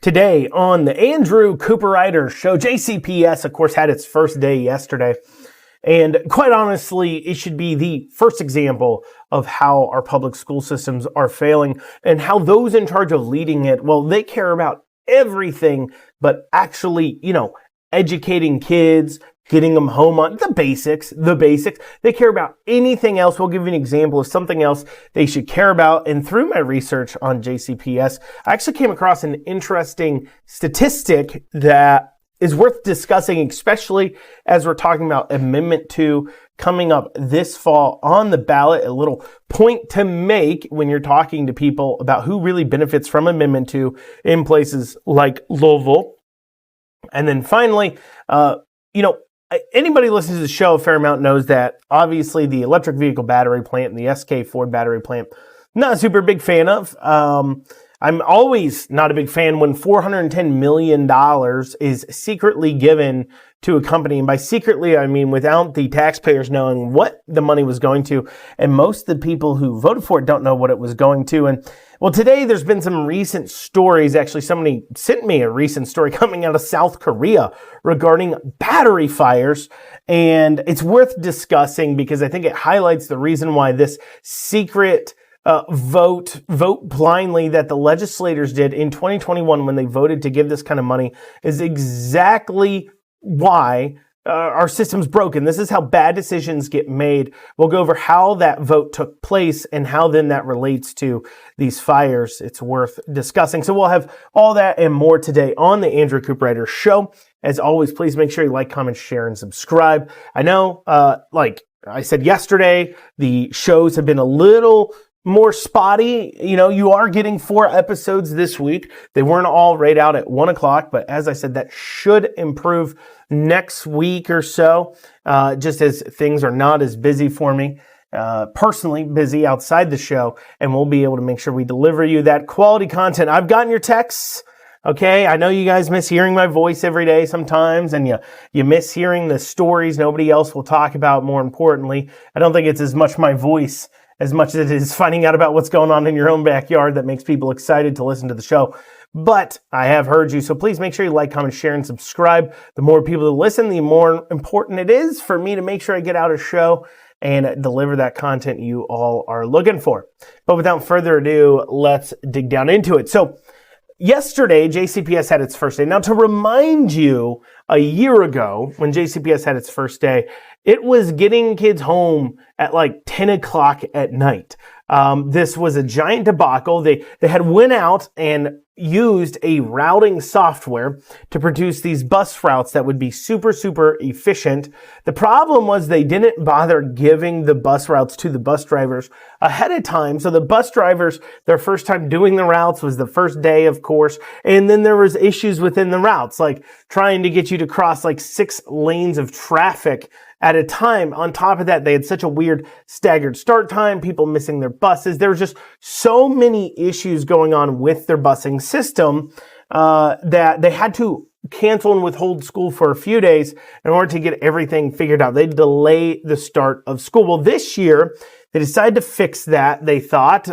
Today on the Andrew Cooperrider show, JCPS, of course, had its first day yesterday. And quite honestly, it should be the first example of how our public school systems are failing and how those in charge of leading it, well, they care about everything but actually, educating kids, getting them home on the basics. They care about anything else. We'll give you an example of something else they should care about. And through my research on JCPS, I actually came across an interesting statistic that is worth discussing, especially as we're talking about Amendment 2 coming up this fall on the ballot. A little point to make when you're talking to people about who really benefits from Amendment 2 in places like Louisville. And then finally, anybody listening to the show a fair amount knows that obviously the electric vehicle battery plant and the SK Ford battery plant, not a super big fan of. I'm always not a big fan when $410 million is secretly given to a company. And by secretly, I mean without the taxpayers knowing what the money was going to. And most of the people who voted for it don't know what it was going to. And well, today there's been some recent stories. Actually, somebody sent me a recent story coming out of South Korea regarding battery fires. And it's worth discussing because I think it highlights the reason why this secret vote blindly that the legislators did in 2021 when they voted to give this kind of money is exactly why our system's broken. This is how bad decisions get made. We'll go over how that vote took place and how then that relates to these fires. It's worth discussing. So we'll have all that and more today on the Andrew Cooperrider show. As always, please make sure you like, comment, share, and subscribe. I know, like I said yesterday, the shows have been a little more spotty. You are getting 4 episodes this week. They weren't all right out at 1 o'clock, but as I said, that should improve next week or so, just as things are not as busy for me, personally busy outside the show, and we'll be able to make sure we deliver you that quality content. I've gotten your texts. Okay, I know you guys miss hearing my voice every day sometimes, and you miss hearing the stories nobody else will talk about. More importantly, I don't think it's as much my voice as much as it is finding out about what's going on in your own backyard that makes people excited to listen to the show. But I have heard you, so please make sure you like, comment, share, and subscribe. The more people that listen, the more important it is for me to make sure I get out a show and deliver that content you all are looking for. But without further ado, let's dig down into it. So yesterday, JCPS had its first day. Now, to remind you, a year ago, when JCPS had its first day, it was getting kids home at like 10 o'clock at night. This was a giant debacle. They had went out and used a routing software to produce these bus routes that would be super, super efficient. The problem was they didn't bother giving the bus routes to the bus drivers ahead of time. So the bus drivers, their first time doing the routes was the first day, of course. And then there was issues within the routes, like trying to get you to cross like 6 lanes of traffic at a time. On top of that, they had such a weird staggered start time, people missing their buses. There was just so many issues going on with their busing system that they had to cancel and withhold school for a few days in order to get everything figured out. They delay the start of school. Well, this year, they decided to fix that. They thought,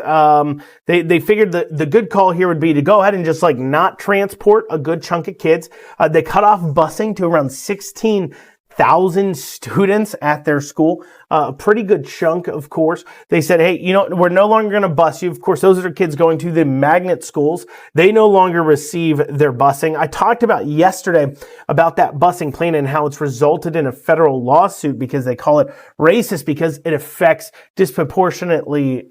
they figured the good call here would be to go ahead and just like not transport a good chunk of kids. They cut off busing to around 16,000 students at their school. A pretty good chunk, of course. They said, hey, we're no longer going to bus you. Of course, those are kids going to the magnet schools. They no longer receive their busing. I talked about yesterday about that busing plan and how it's resulted in a federal lawsuit because they call it racist because it affects disproportionately,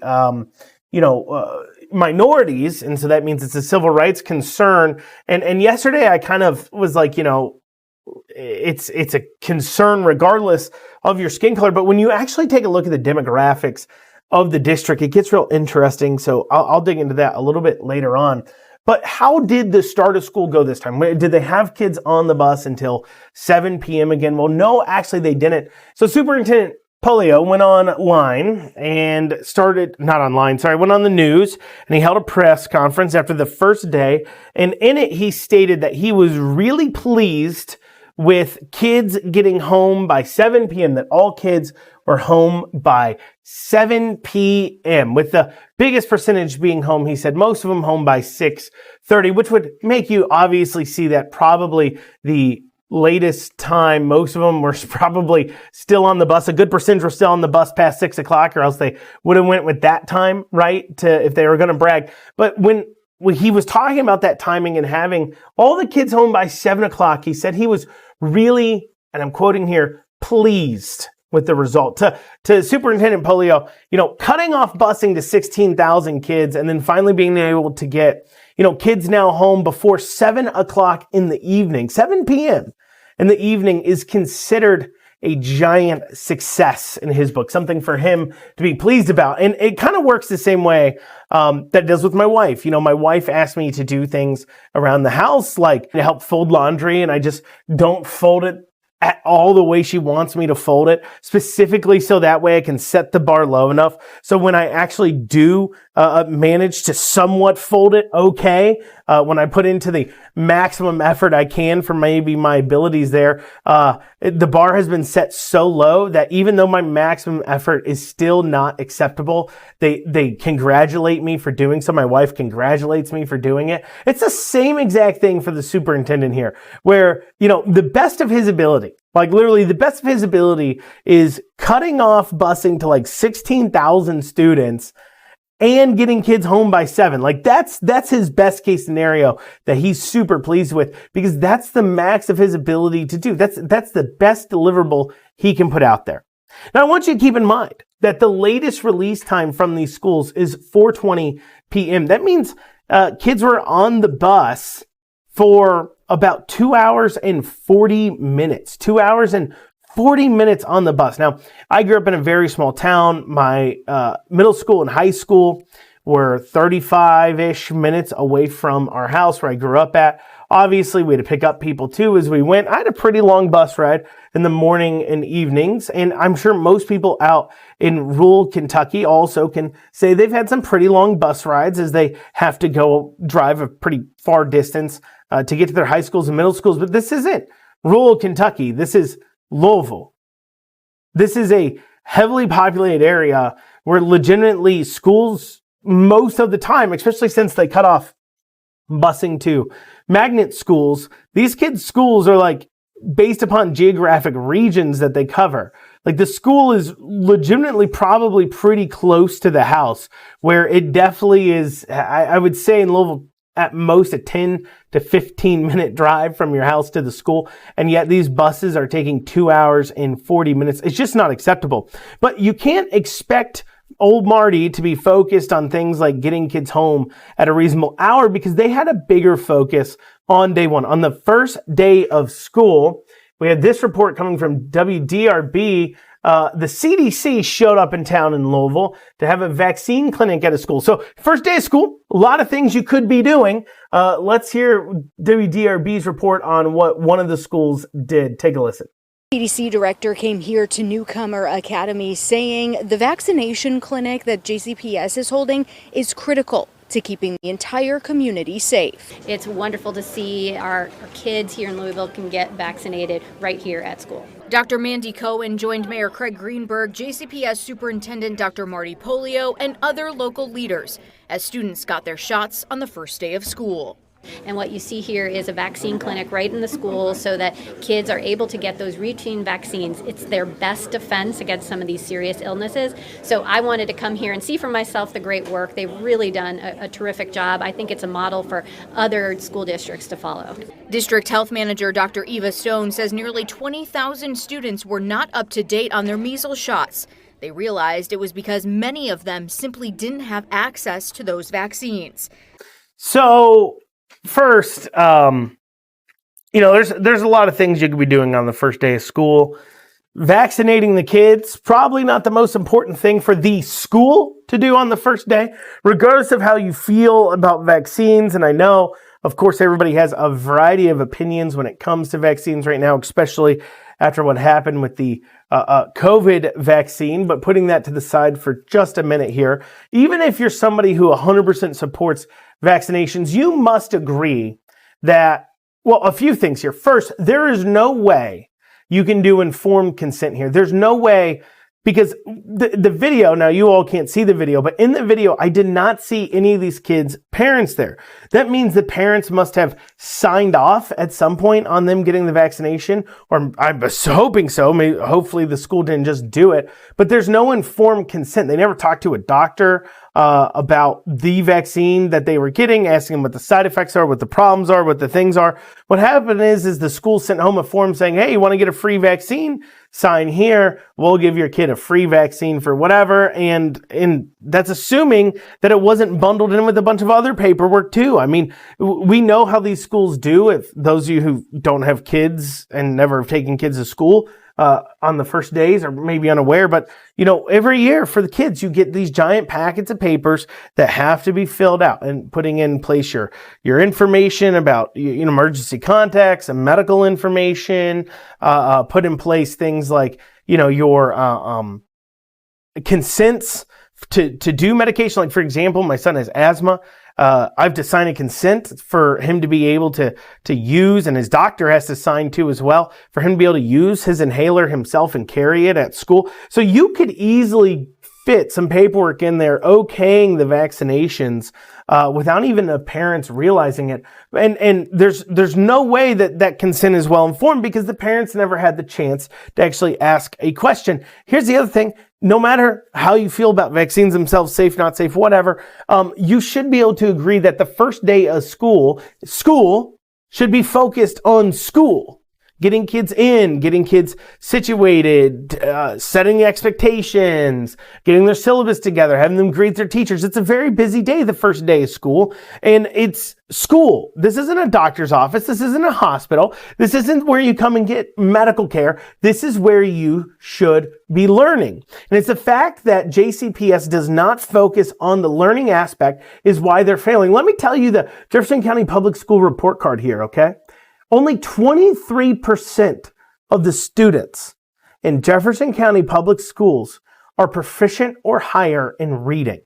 minorities. And so that means it's a civil rights concern. And yesterday I kind of was like, it's a concern regardless of your skin color. But when you actually take a look at the demographics of the district, it gets real interesting. So I'll dig into that a little bit later on. But how did the start of school go this time? Did they have kids on the bus until 7 p.m. again? Well, no, actually they didn't. So Superintendent Polio went online and went on the news, and he held a press conference after the first day. And in it, he stated that he was really pleased with kids getting home by 7 p.m., that all kids were home by 7 p.m., with the biggest percentage being home, he said, most of them home by 6:30, which would make you obviously see that probably the latest time, most of them were probably still on the bus. A good percentage were still on the bus past 6 o'clock, or else they would have went with that time, right? If they were going to brag. But when he was talking about that timing and having all the kids home by 7 o'clock, he said he was really, and I'm quoting here, pleased with the result. To Superintendent Polio, cutting off busing to 16,000 kids and then finally being able to get, kids now home before 7 o'clock in the evening, 7 p.m. in the evening is considered a giant success in his book, something for him to be pleased about. And it kind of works the same way that it does with my wife. My wife asked me to do things around the house, like to help fold laundry, and I just don't fold it at all the way she wants me to fold it, specifically so that way I can set the bar low enough. So when I actually do manage to somewhat fold it okay, when I put into the maximum effort I can for maybe my abilities there, the bar has been set so low that even though my maximum effort is still not acceptable, they congratulate me for doing so. My wife congratulates me for doing it. It's the same exact thing for the superintendent here, where, the best of his ability, like literally the best of his ability, is cutting off busing to like 16,000 students and getting kids home by 7. Like that's his best case scenario that he's super pleased with, because that's the max of his ability to do. That's the best deliverable he can put out there. Now I want you to keep in mind that the latest release time from these schools is 4:20 p.m. That means kids were on the bus for about 2 hours and 40 minutes. 2 hours and 40 minutes on the bus. Now, I grew up in a very small town. My middle school and high school were 35-ish minutes away from our house where I grew up at. Obviously, we had to pick up people too as we went. I had a pretty long bus ride in the morning and evenings, and I'm sure most people out in rural Kentucky also can say they've had some pretty long bus rides as they have to go drive a pretty far distance to get to their high schools and middle schools. But this isn't rural Kentucky. This is Louisville. This is a heavily populated area where legitimately schools, most of the time, especially since they cut off busing to magnet schools, these kids' schools are like based upon geographic regions that they cover. Like the school is legitimately probably pretty close to the house, where it definitely is, I would say in Louisville, at most a 10 to 15 minute drive from your house to the school. And yet these buses are taking 2 hours and 40 minutes. It's just not acceptable. But you can't expect old Marty to be focused on things like getting kids home at a reasonable hour, because they had a bigger focus on day one. On the first day of school, we had this report coming from WDRB. The CDC showed up in town in Louisville to have a vaccine clinic at a school. So first day of school, a lot of things you could be doing. Let's hear WDRB's report on what one of the schools did. Take a listen. CDC director came here to Newcomer Academy saying the vaccination clinic that JCPS is holding is critical to keeping the entire community safe. It's wonderful to see our kids here in Louisville can get vaccinated right here at school. Dr. Mandy Cohen joined Mayor Craig Greenberg, JCPS Superintendent Dr. Marty Polio, and other local leaders as students got their shots on the first day of school. And what you see here is a vaccine clinic right in the school so that kids are able to get those routine vaccines. It's their best defense against some of these serious illnesses. So I wanted to come here and see for myself the great work. They've really done a terrific job. I think it's a model for other school districts to follow. District Health Manager Dr. Eva Stone says nearly 20,000 students were not up to date on their measles shots. They realized it was because many of them simply didn't have access to those vaccines. So first, there's a lot of things you could be doing on the first day of school. Vaccinating the kids, probably not the most important thing for the school to do on the first day, regardless of how you feel about vaccines. And I know, of course, everybody has a variety of opinions when it comes to vaccines right now, especially after what happened with the COVID vaccine. But putting that to the side for just a minute here, even if you're somebody who 100% supports vaccinations, you must agree that Well, a few things here. First, there is no way you can do informed consent here. There's no way, because the video, now you all can't see the video, but in the video, I did not see any of these kids' parents there. That means the parents must have signed off at some point on them getting the vaccination, or I'm hoping so. Maybe, hopefully the school didn't just do it, but there's no informed consent. They never talked to a doctor about the vaccine that they were getting, asking them what the side effects are, what the problems are, what the things are. What happened is the school sent home a form saying, hey, you want to get a free vaccine? Sign here. We'll give your kid a free vaccine for whatever. And that's assuming that it wasn't bundled in with a bunch of other paperwork too. I mean, we know how these schools do. If those of you who don't have kids and never have taken kids to school, on the first days, or maybe unaware, but every year for the kids, you get these giant packets of papers that have to be filled out, and putting in place your information about emergency contacts and medical information, put in place things like your consents to do medication. Like, for example, my son has asthma. I've to sign a consent for him to be able to use, and his doctor has to sign too as well, for him to be able to use his inhaler himself and carry it at school. So you could easily fit some paperwork in there okaying the vaccinations without even the parents realizing it. And there's no way that consent is well informed, because the parents never had the chance to actually ask a question. Here's the other thing. No matter how you feel about vaccines themselves, safe, not safe, whatever, you should be able to agree that the first day of school should be focused on school. Getting kids in, getting kids situated, setting expectations, getting their syllabus together, having them greet their teachers. It's a very busy day, the first day of school, and it's school. This isn't a doctor's office. This isn't a hospital. This isn't where you come and get medical care. This is where you should be learning. And it's the fact that JCPS does not focus on the learning aspect is why they're failing. Let me tell you the Jefferson County Public School report card here, okay? Only 23% of the students in Jefferson County Public Schools are proficient or higher in reading.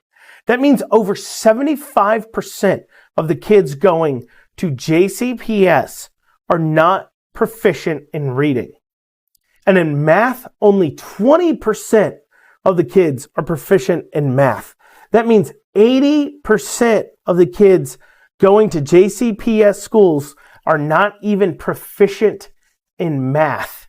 That means over 75% of the kids going to JCPS are not proficient in reading. And in math, only 20% of the kids are proficient in math. That means 80% of the kids going to JCPS schools are not even proficient in math.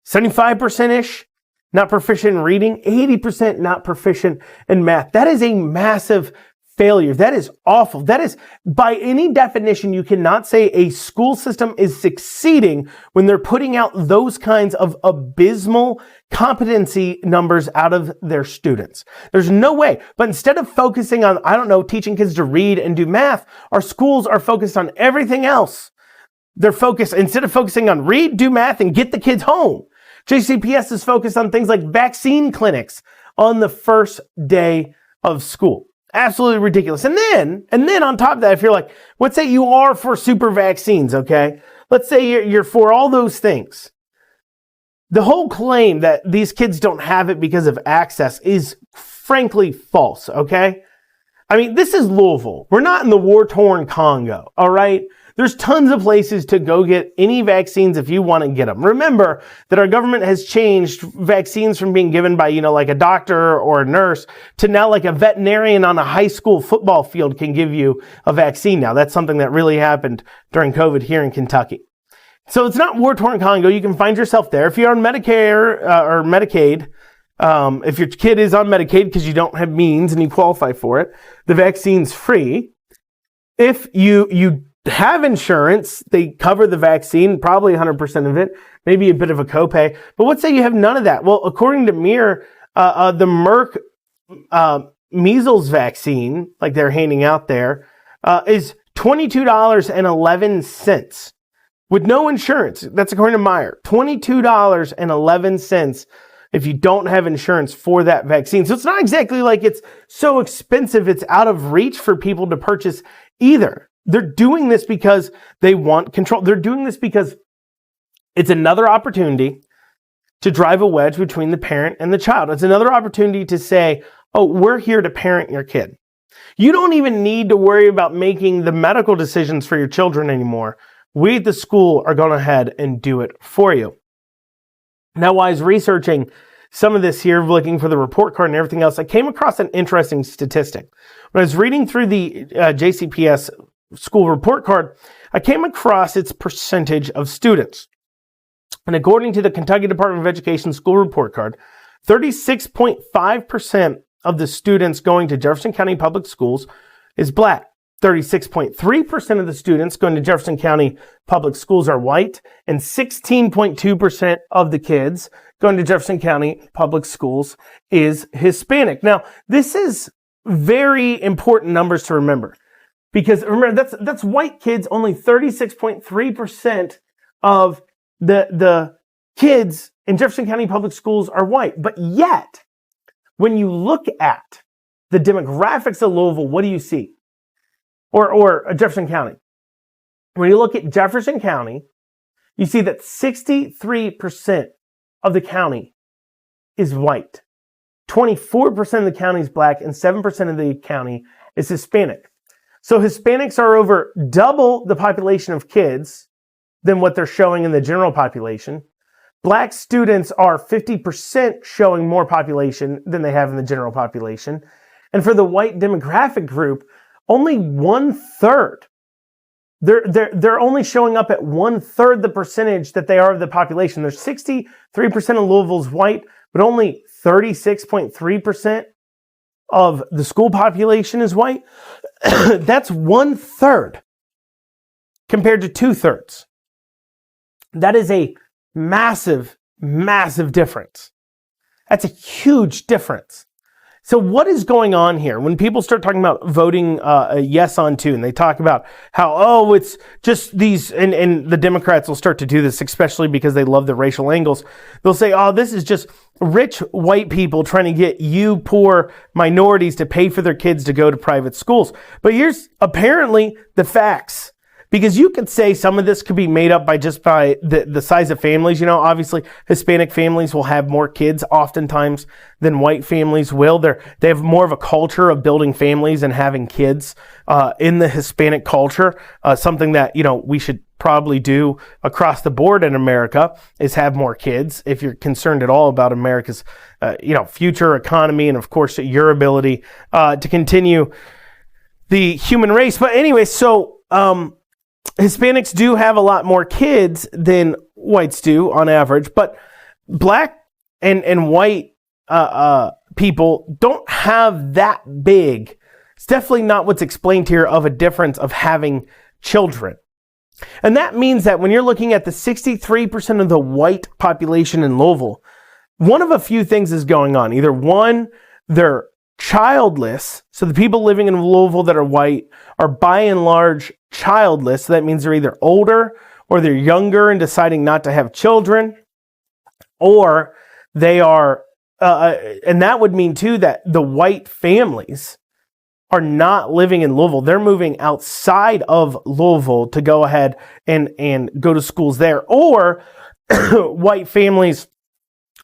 75%-ish not proficient in reading, 80% not proficient in math. That is a massive failure. That is awful. That is, by any definition, you cannot say a school system is succeeding when they're putting out those kinds of abysmal competency numbers out of their students. There's no way. But instead of focusing on, teaching kids to read and do math, our schools are focused on everything else. They're focused, instead of focusing on read, do math, and get the kids home, JCPS is focused on things like vaccine clinics on the first day of school. Absolutely ridiculous. And then on top of that, if you're like, let's say you are for super vaccines, okay? Let's say you're for all those things. The whole claim that these kids don't have it because of access is frankly false, okay? I mean, this is Louisville. We're not in the war-torn Congo, all right? There's tons of places to go get any vaccines if you want to get them. Remember that our government has changed vaccines from being given by, like a doctor or a nurse to now like a veterinarian on a high school football field can give you a vaccine now. That's something that really happened during COVID here in Kentucky. So it's not war-torn Congo. You can find yourself there. If you're on Medicare or Medicaid, if your kid is on Medicaid because you don't have means and you qualify for it, the vaccine's free. If you have insurance, they cover the vaccine, probably 100% of it, maybe a bit of a copay. But let's say you have none of that. Well, according to Mir, the Merck measles vaccine, like they're handing out there, is $22.11 with no insurance. That's according to Meyer. $22.11 if you don't have insurance for that vaccine. So it's not exactly like it's so expensive it's out of reach for people to purchase either. They're doing this because they want control. They're doing this because it's another opportunity to drive a wedge between the parent and the child. It's another opportunity to say, oh, we're here to parent your kid. You don't even need to worry about making the medical decisions for your children anymore. we at the school are going ahead and do it for you. Now, while I was researching some of this here, looking for the report card and everything else, I came across an interesting statistic. When I was reading through the JCPS school report card, I came across its percentage of students. And according to the Kentucky Department of Education school report card, 36.5% of the students going to Jefferson County Public Schools is black. 36.3% of the students going to Jefferson County Public Schools are white, and 16.2% of the kids going to Jefferson County Public Schools is Hispanic. Now, this is very important numbers to remember, because remember, that's white kids. Only 36.3% of the kids in Jefferson County Public Schools are white. But yet, when you look at the demographics of Louisville, what do you see? Or Jefferson County. When you look at Jefferson County, you see that 63% of the county is white. 24% of the county is black, and 7% of the county is Hispanic. So Hispanics are over double the population of kids than what they're showing in the general population. Black students are 50% showing more population than they have in the general population. And for the white demographic group, only 1/3. They're only showing up at 1/3 the percentage that they are of the population. There's 63% of Louisville's white, but only 36.3% of the school population is white. That's 1/3 compared to 2/3. That is a massive, massive difference. That's a huge difference. So what is going on here? When people start talking about voting a yes on two, and they talk about how, it's just these, and the Democrats will start to do this, especially because they love the racial angles. They'll say, this is just rich white people trying to get you poor minorities to pay for their kids to go to private schools. But here's apparently the facts. Because you could say some of this could be made up by the size of families. Obviously Hispanic families will have more kids oftentimes than white families will. They have more of a culture of building families and having kids in the Hispanic culture. Something that, we should probably do across the board in America is have more kids. If you're concerned at all about America's, future economy and of course your ability to continue the human race. But anyway, so, Hispanics do have a lot more kids than whites do on average, but black and white people don't have that big. It's definitely not what's explained here of a difference of having children. And that means that when you're looking at the 63% of the white population in Louisville, one of a few things is going on. Either one, they're childless. So the people living in Louisville that are white are by and large childless. So that means they're either older or they're younger and deciding not to have children, or they are, and that would mean too that the white families are not living in Louisville. They're moving outside of Louisville to go ahead and go to schools there, or white families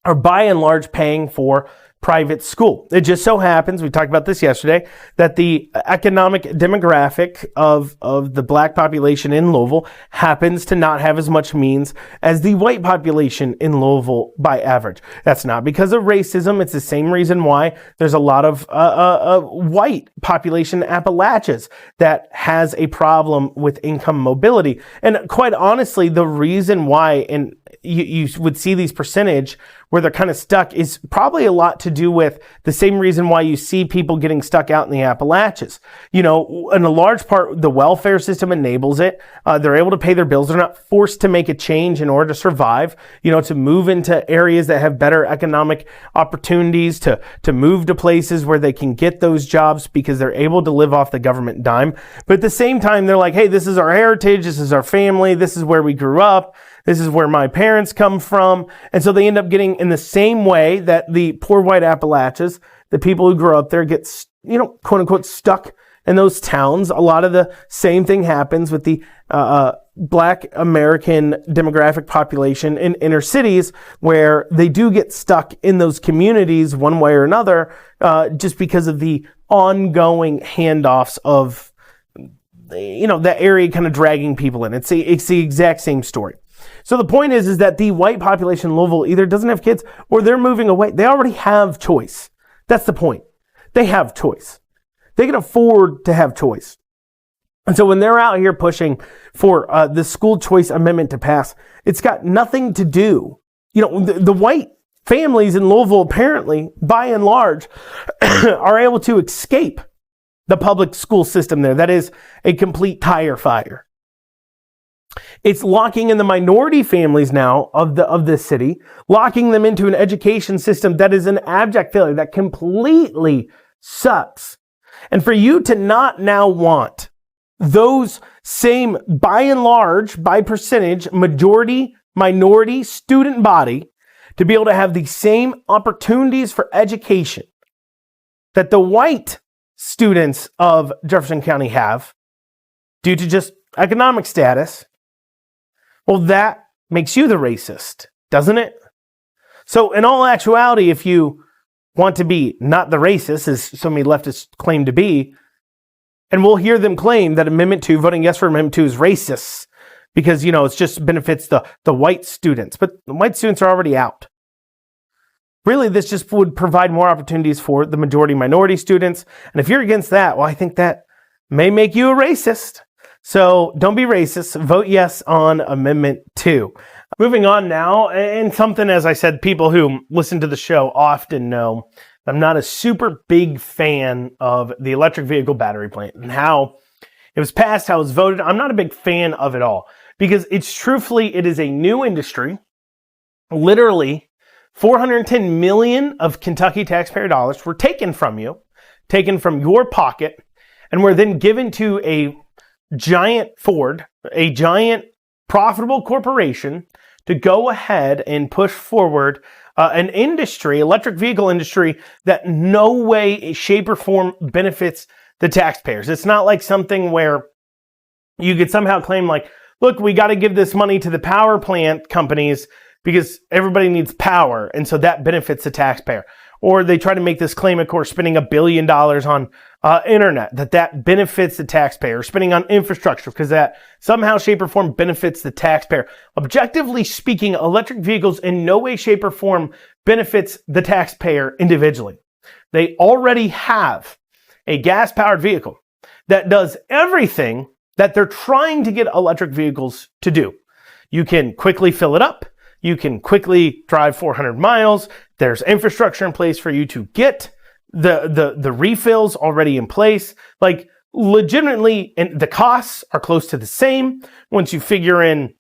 are by and large paying for private school. It just so happens, we talked about this yesterday, that the economic demographic of the black population in Louisville happens to not have as much means as the white population in Louisville by average. That's not because of racism. It's the same reason why there's a lot of white population in Appalachias that has a problem with income mobility. And quite honestly, the reason why, and you would see these percentage where they're kind of stuck, is probably a lot to do with the same reason why you see people getting stuck out in the Appalachians. In a large part, the welfare system enables it. They're able to pay their bills. They're not forced to make a change in order to survive, to move into areas that have better economic opportunities, to move to places where they can get those jobs because they're able to live off the government dime. But at the same time, they're like, hey, this is our heritage. This is our family. This is where we grew up. This is where my parents come from. And so they end up getting, in the same way that the poor white Appalachians, the people who grow up there get, quote unquote, stuck in those towns. A lot of the same thing happens with the black American demographic population in inner cities, where they do get stuck in those communities one way or another, just because of the ongoing handoffs of that area kind of dragging people in. It's the exact same story. So the point is that the white population in Louisville either doesn't have kids or they're moving away. They already have choice. That's the point. They have choice. They can afford to have choice. And so when they're out here pushing for the school choice amendment to pass, it's got nothing to do. The white families in Louisville apparently, by and large, are able to escape the public school system there. That is a complete tire fire. It's locking in the minority families now of this city, locking them into an education system that is an abject failure, that completely sucks. And for you to not now want those same, by and large, by percentage, majority, minority student body to be able to have the same opportunities for education that the white students of Jefferson County have due to just economic status, well, that makes you the racist, doesn't it? So in all actuality, if you want to be not the racist, as so many leftists claim to be, and we'll hear them claim that Amendment 2, voting yes for Amendment 2 is racist because, it just benefits the white students. But the white students are already out. Really, this just would provide more opportunities for the majority minority students. And if you're against that, well, I think that may make you a racist. So don't be racist. Vote yes on Amendment 2. Moving on now, and something, as I said, people who listen to the show often know, I'm not a super big fan of the electric vehicle battery plant and how it was passed, how it was voted. I'm not a big fan of it all because it is a new industry. Literally, $410 million of Kentucky taxpayer dollars were taken from you, taken from your pocket, and were then given to a giant Ford, a giant profitable corporation to go ahead and push forward an industry, electric vehicle industry, that no way, shape, or form benefits the taxpayers. It's not like something where you could somehow claim like, look, we got to give this money to the power plant companies because everybody needs power, and so that benefits the taxpayer. Or they try to make this claim, of course, spending $1 billion on internet, that benefits the taxpayer, spending on infrastructure because that somehow, shape, or form benefits the taxpayer. Objectively speaking, electric vehicles in no way, shape, or form benefits the taxpayer individually. They already have a gas-powered vehicle that does everything that they're trying to get electric vehicles to do. You can quickly fill it up. You can quickly drive 400 miles. There's infrastructure in place for you to get the refills already in place. Like legitimately, and the costs are close to the same once you figure in,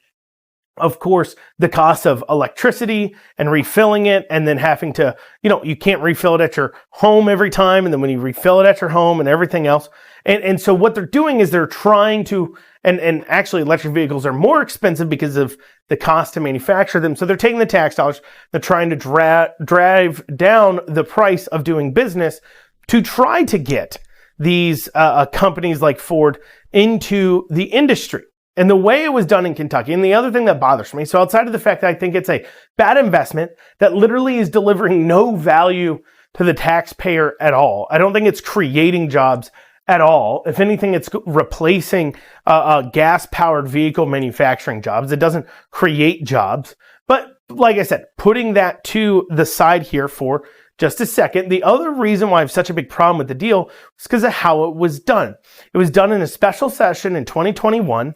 of course, the cost of electricity and refilling it and then having to, you can't refill it at your home every time. And then when you refill it at your home and everything else. And so what they're doing is they're trying to, and actually electric vehicles are more expensive because of the cost to manufacture them. So they're taking the tax dollars, they're trying to drive down the price of doing business to try to get these companies like Ford into the industry. And the way it was done in Kentucky, and the other thing that bothers me, so outside of the fact that I think it's a bad investment that literally is delivering no value to the taxpayer at all. I don't think it's creating jobs at all. If anything, it's replacing gas-powered vehicle manufacturing jobs. It doesn't create jobs. But like I said, putting that to the side here for just a second, the other reason why I have such a big problem with the deal is because of how it was done. It was done in a special session in 2021.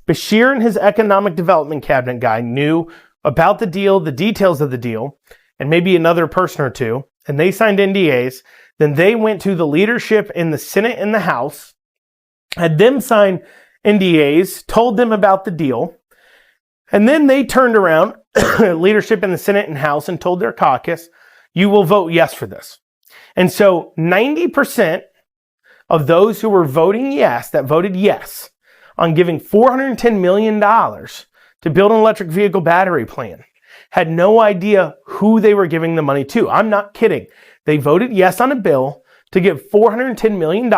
Beshear and his economic development cabinet guy knew about the deal, the details of the deal, and maybe another person or two, and they signed NDAs. Then they went to the leadership in the Senate and the House, had them sign NDAs, told them about the deal, and then they turned around, leadership in the Senate and House, and told their caucus, you will vote yes for this. And so 90% of those who were voting yes, that voted yes, on giving $410 million to build an electric vehicle battery plant, had no idea who they were giving the money to. I'm not kidding. They voted yes on a bill to give $410 million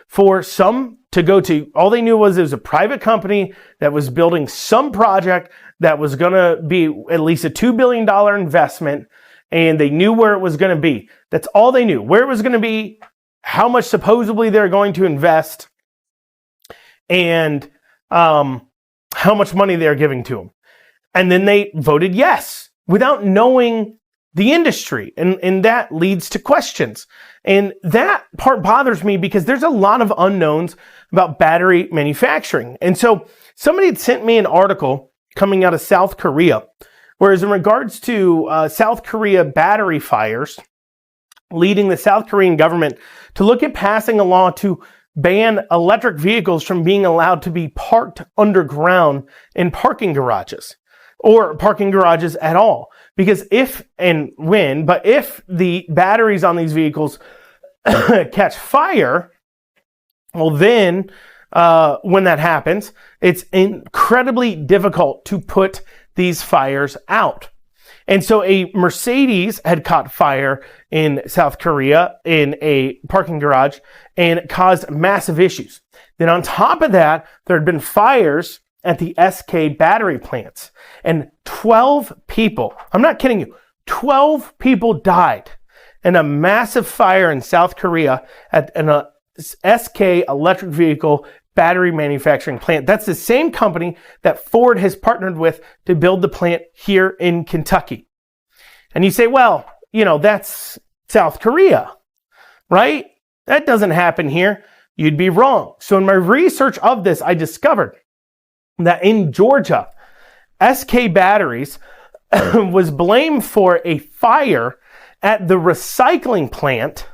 for to go to, all they knew was it was a private company that was building some project that was going to be at least a $2 billion investment, and they knew where it was going to be. That's all they knew, where it was going to be, how much supposedly they're going to invest. and how much money they're giving to them. And then they voted yes without knowing the industry. And that leads to questions. And that part bothers me because there's a lot of unknowns about battery manufacturing. And so somebody had sent me an article coming out of South Korea, whereas in regards to South Korea battery fires, leading the South Korean government to look at passing a law to ban electric vehicles from being allowed to be parked underground in parking garages or parking garages at all. Because if the batteries on these vehicles catch fire, well then, when that happens, it's incredibly difficult to put these fires out. And so a Mercedes had caught fire in South Korea in a parking garage and caused massive issues. Then on top of that, there had been fires at the SK battery plants, and 12 people, I'm not kidding you, 12 people died in a massive fire in South Korea at an SK electric vehicle battery manufacturing plant. That's the same company that Ford has partnered with to build the plant here in Kentucky. And you say, well, that's South Korea, right? That doesn't happen here. You'd be wrong. So in my research of this, I discovered that in Georgia, SK Batteries was blamed for a fire at the recycling plant.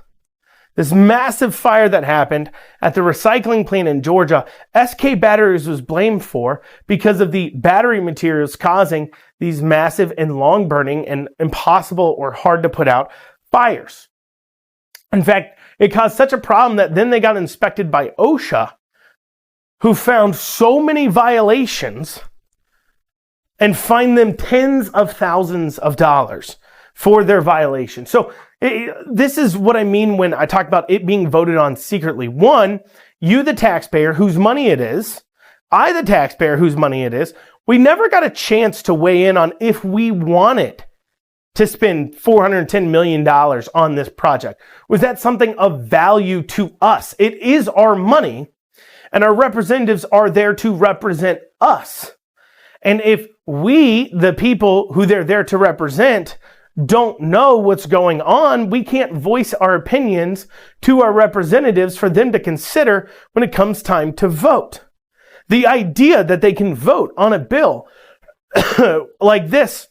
This massive fire that happened at the recycling plant in Georgia, SK Batteries was blamed for because of the battery materials causing these massive and long burning and impossible or hard to put out fires. In fact, it caused such a problem that then they got inspected by OSHA, who found so many violations and fined them tens of thousands of dollars for their violation. So this is what I mean when I talk about it being voted on secretly. One, you, the taxpayer, whose money it is, I, the taxpayer, whose money it is, we never got a chance to weigh in on if we wanted to spend $410 million on this project. Was that something of value to us? It is our money, and our representatives are there to represent us. And if we, the people who they're there to represent, don't know what's going on, we can't voice our opinions to our representatives for them to consider when it comes time to vote. The idea that they can vote on a bill like this,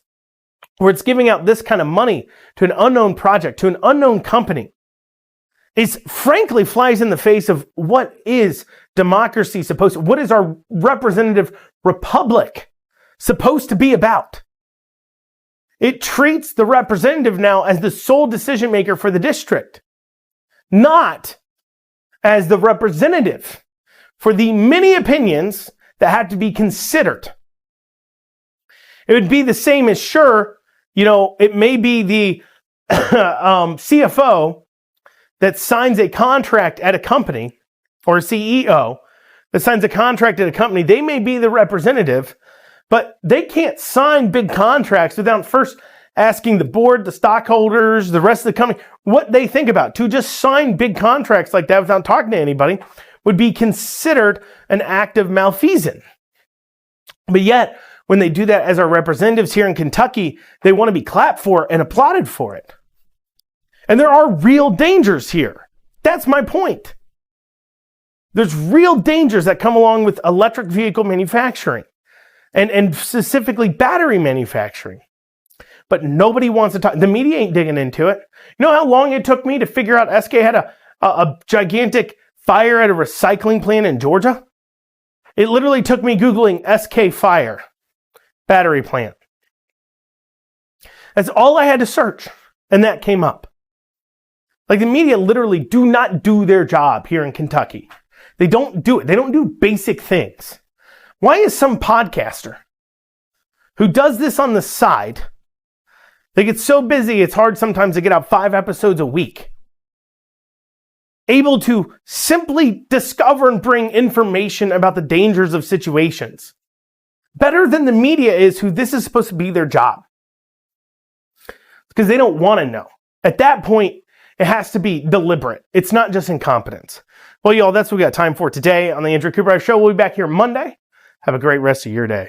where it's giving out this kind of money to an unknown project, to an unknown company, is frankly flies in the face of what is democracy supposed to, what is our representative republic supposed to be about? It treats the representative now as the sole decision maker for the district, not as the representative for the many opinions that had to be considered. It would be the same as, sure, it may be the CFO that signs a contract at a company, or a CEO that signs a contract at a company. They may be the representative, but they can't sign big contracts without first asking the board, the stockholders, the rest of the company, what they think about. To just sign big contracts like that without talking to anybody would be considered an act of malfeasance. But yet, when they do that as our representatives here in Kentucky, they want to be clapped for and applauded for it. And there are real dangers here. That's my point. There's real dangers that come along with electric vehicle manufacturing. And specifically battery manufacturing. But nobody wants to talk. The media ain't digging into it. You know how long it took me to figure out SK had a gigantic fire at a recycling plant in Georgia? It literally took me Googling SK fire battery plant. That's all I had to search. And that came up. Like, the media literally do not do their job here in Kentucky. They don't do it. They don't do basic things. Why is some podcaster who does this on the side, they get so busy it's hard sometimes to get out 5 episodes a week, able to simply discover and bring information about the dangers of situations better than the media is, who this is supposed to be their job? Because they don't want to know. At that point, It has to be deliberate. It's not just incompetence. Well, y'all, that's what we got time for today on the Andrew Cooperrider Show. We'll be back here Monday. Have a great rest of your day.